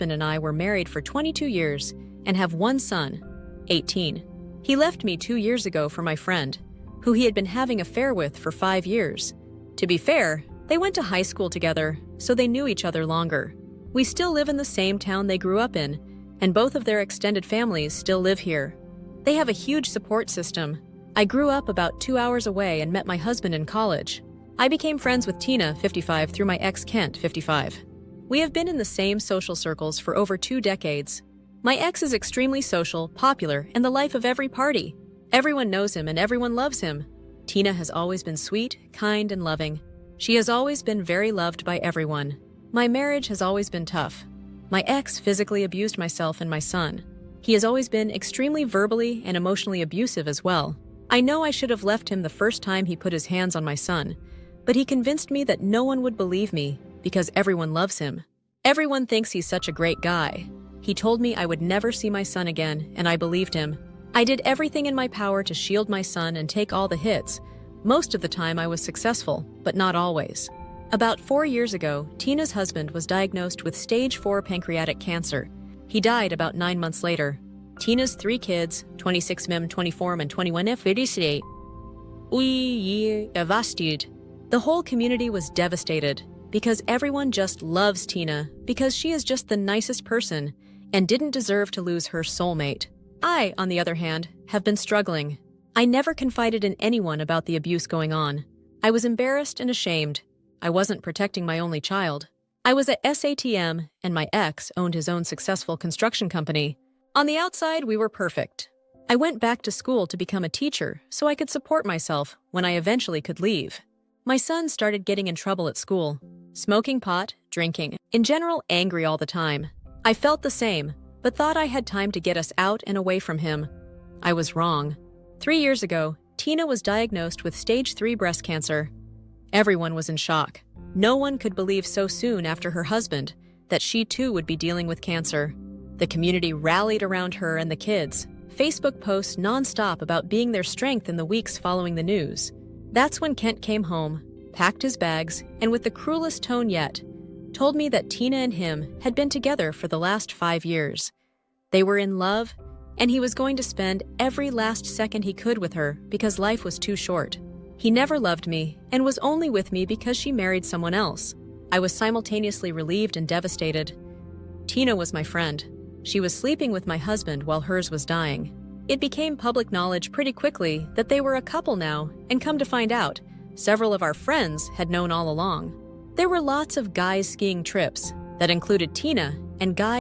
husband and I were married for 22 years and have one son, 18. He left me 2 years ago for my friend, who he had been having an affair with for 5 years. To be fair, they went to high school together, so they knew each other longer. We still live in the same town they grew up in, and both of their extended families still live here. They have a huge support system. I grew up about 2 hours away and met my husband in college. I became friends with Tina, 55, through my ex Kent, 55. We have been in the same social circles for over 2 decades. My ex is extremely social, popular, and the life of every party. Everyone knows him and everyone loves him. Tina has always been sweet, kind, and loving. She has always been very loved by everyone. My marriage has always been tough. My ex physically abused myself and my son. He has always been extremely verbally and emotionally abusive as well. I know I should have left him the first time he put his hands on my son, but he convinced me that no one would believe me because everyone loves him. Everyone thinks he's such a great guy. He told me I would never see my son again, and I believed him. I did everything in my power to shield my son and take all the hits. Most of the time I was successful, but not always. About 4 years ago, Tina's husband was diagnosed with stage 4 pancreatic cancer. He died about 9 months later. Tina's 3 kids, 26 mem, 24 and 21 f, devastated. The whole community was devastated because everyone just loves Tina because she is just the nicest person and didn't deserve to lose her soulmate. I, on the other hand, have been struggling. I never confided in anyone about the abuse going on. I was embarrassed and ashamed. I wasn't protecting my only child. I was at SATM, and my ex owned his own successful construction company. On the outside, we were perfect. I went back to school to become a teacher so I could support myself when I eventually could leave. My son started getting in trouble at school. Smoking pot, drinking, in general angry all the time. I felt the same, but thought I had time to get us out and away from him. I was wrong. 3 years ago, Tina was diagnosed with stage 3 breast cancer. Everyone was in shock. No one could believe so soon after her husband that she too would be dealing with cancer. The community rallied around her and the kids. Facebook posts non-stop about being their strength in the weeks following the news. That's when Kent came home, packed his bags, and with the cruelest tone yet, told me that Tina and him had been together for the last 5 years. They were in love, and he was going to spend every last second he could with her because life was too short. He never loved me and was only with me because she married someone else. I was simultaneously relieved and devastated. Tina was my friend. She was sleeping with my husband while hers was dying. It became public knowledge pretty quickly that they were a couple now, and come to find out, several of our friends had known all along. There were lots of guys skiing trips that included Tina and guys